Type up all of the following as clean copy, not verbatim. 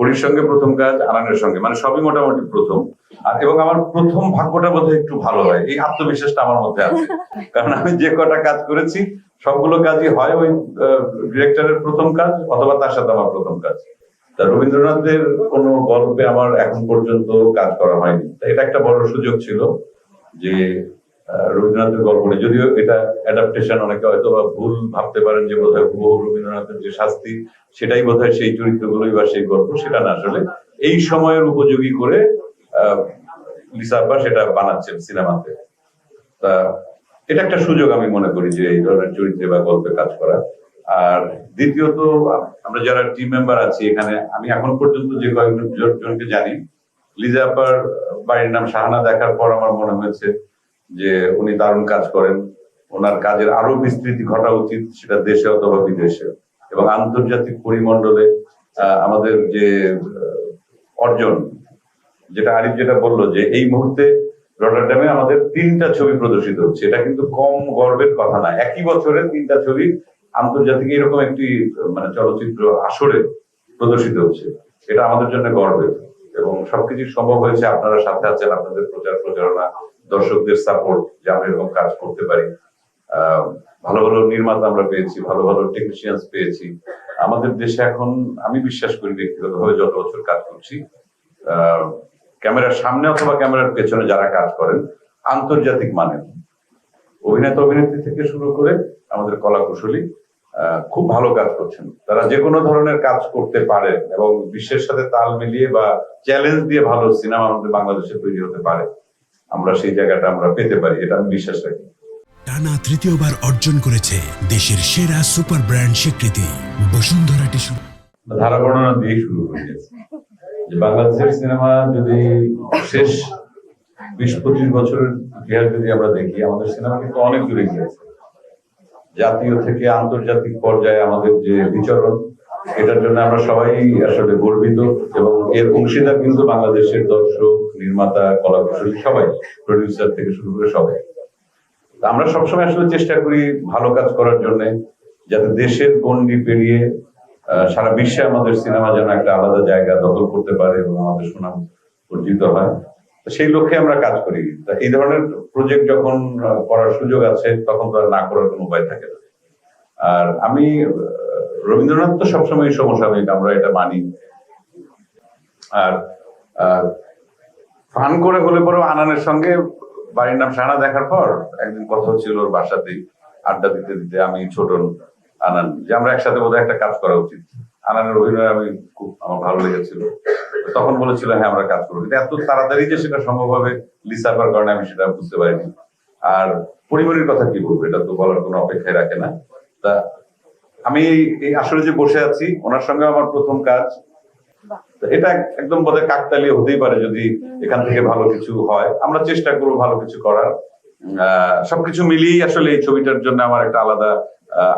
পরির সঙ্গে প্রথম কাজ, আনানের সঙ্গে, মানে সবই মোটামুটি প্রথম। আর এবং আমার প্রথম ভাগ্যটা বোধহয় একটু ভালো হয়, এই আত্মবিশ্বাসটা আমার মধ্যে আছে। কারণ আমি যে কটা কাজ করেছি সবগুলো কাজই হয় ওই ডিরেক্টরের প্রথম কাজ অথবা তার সাথে আমার প্রথম কাজ। তা রবীন্দ্রনাথের কোনো গল্পে আমার এখন পর্যন্ত কাজ করা হয়নি, এটা একটা বড় সুযোগ ছিল যে রবীন্দ্রনাথের গল্প নিয়ে, যদিও এটা অ্যাডাপ্টেশন, অনেকে হয়তো ভুল ভাবতে পারেন যে বোধহয় হুবহু রবীন্দ্রনাথের যে শাস্তি সেটাই বোধহয় সেই চরিত্রগুলোই বা সেই গল্প, সেটা না, আসলে এই সময়ের উপযোগী করে লিসা আব্বা সেটা বানাচ্ছেন সিনেমাতে। তা এটা একটা সুযোগ আমি মনে করি যে এই ধরনের চরিত্রে বা গল্পে কাজ করা। আর দ্বিতীয়ত, আমরা যারা টিম মেম্বার আছি এখানে, আমি এখন পর্যন্ত যে কয়েকজনকে জানি, লিজা আপার বাড়ির নাম শাহানা দেখার পর আমার মনে হয়েছে যে উনি দারুণ কাজ করেন, ওনার কাজের আরো বিস্তৃতি ঘটা উচিত, সেটা দেশে অথবা বিদেশে, এবং আন্তর্জাতিক পরিমণ্ডলে আমাদের যে অর্জন, যেটা আরিফ যেটা বললো যে এই মুহূর্তে রটারডামে আমাদের 3টা ছবি প্রদর্শিত হচ্ছে, এটা কিন্তু কম গর্বের কথা না। একই বছরে 3টা ছবি আন্তর্জাতিক এরকম একটি মানে চলচ্চিত্র আসরে প্রদর্শিত হচ্ছে, এটা আমাদের জন্য গর্বের। এবং সবকিছু সম্ভব হয়েছে, আপনারা সাথে আছেন, আপনাদের প্রচার প্রচারণা, দর্শকদের সাপোর্ট, যে আমরা এরকম কাজ করতে পারি। ভালো ভালো নির্মাতা আমরা পেয়েছি, ভালো ভালো টেকনিশিয়ানস পেয়েছি। আমাদের দেশে এখন আমি বিশ্বাস করি ব্যক্তিগতভাবে যত বছর কাজ করছি, ক্যামেরার সামনে অথবা ক্যামেরার পেছনে যারা কাজ করেন আন্তর্জাতিক মানের অভিনেতা অভিনেত্রী থেকে শুরু করে আমাদের কলা কুশলী খুব ভালো কাজ করছেন। তারা যে কোনো ধরনের কাজ করতে পারে এবং বিশ্বের সাথে তাল মিলিয়ে বা চ্যালেঞ্জ দিয়ে ভালো সিনেমা আমাদের বাংলাদেশে তৈরি হতে পারে। আমরা সেই জায়গাটা আমরা পেতে পারি, এটা আমি বিশ্বাস রাখি। টানা তৃতীয়বার অর্জন করেছে দেশের সেরা সুপার ব্র্যান্ড স্বীকৃতি বসুন্ধরা টিস্যু। ধারা বর্ণনা দিয়ে শুরু হয়েছে যে বাংলাদেশের সিনেমা যদি শেষ 20-25 বছরের ইতিহাস যদি আমরা দেখি, আমাদের সিনেমা কিন্তু অনেক দূরে গিয়েছে। জাতীয় থেকে আন্তর্জাতিক পর্যায়ে আমাদের যে বিচরণ, এটার জন্য আমরা সবাই আসলে গর্বিত, এবং এর অংশীদার কিন্তু বাংলাদেশের দর্শক, নির্মাতা, কলা কুশলী সবাই, প্রডিউসার থেকে শুরু করে সবাই। আমরা সবসময় আসলে চেষ্টা করি ভালো কাজ করার জন্য, যাতে দেশের গণ্ডি পেরিয়ে সারা বিশ্বে আমাদের সিনেমা যেন একটা আলাদা জায়গা দখল করতে পারে এবং আমাদের সুনাম অর্জিত হয়, সেই লক্ষ্যে আমরা কাজ করি। এই ধরনের প্রজেক্ট যখন করার সুযোগ আছে তখন তো আর না করার কোনো উপায় থাকে না। আর আমি রবীন্দ্রনাথ তো সবসময় সমসাময়িক, আমরা এটা মানি। আর ফান করে হলে পরেও আনানের সঙ্গে বাড়ির নাম শাহানা দেখার পর একদিন কথা হচ্ছিল ওর বাসাতেই, আড্ডা দিতে দিতে আমি, ছোটন, আনান, যে আমরা একসাথে বোধহয় একটা কাজ করা উচিত। আনানের অভিনয় আমি খুব আমার ভালো লেগেছিল, তখন বলেছিল হ্যাঁ আমরা কাজ করবো, কিন্তু এত তাড়াতাড়ি যে সেটা সম্ভব হবে লিসা আপার কারণে আমি সেটা বুঝতে পারিনি। আর পরিবারের কথা কি বলবো, এটা তো বলার কোনো অপেক্ষায় রাখে না। তা আমি এই আসলে যে বসে আছি, ওনার সঙ্গে আমার প্রথম কাজ, এটা একদম বোধহয় কাকতালীয় হতেই পারে যদি এখান থেকে ভালো কিছু হয়। আমরা চেষ্টা করবো ভালো কিছু করার। সবকিছু মিলিয়েই আসলে এই ছবিটার জন্য আমার একটা আলাদা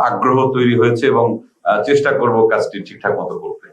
আগ্রহ তৈরি হয়েছে এবং চেষ্টা করব কাজটি ঠিকঠাক মতো করতে।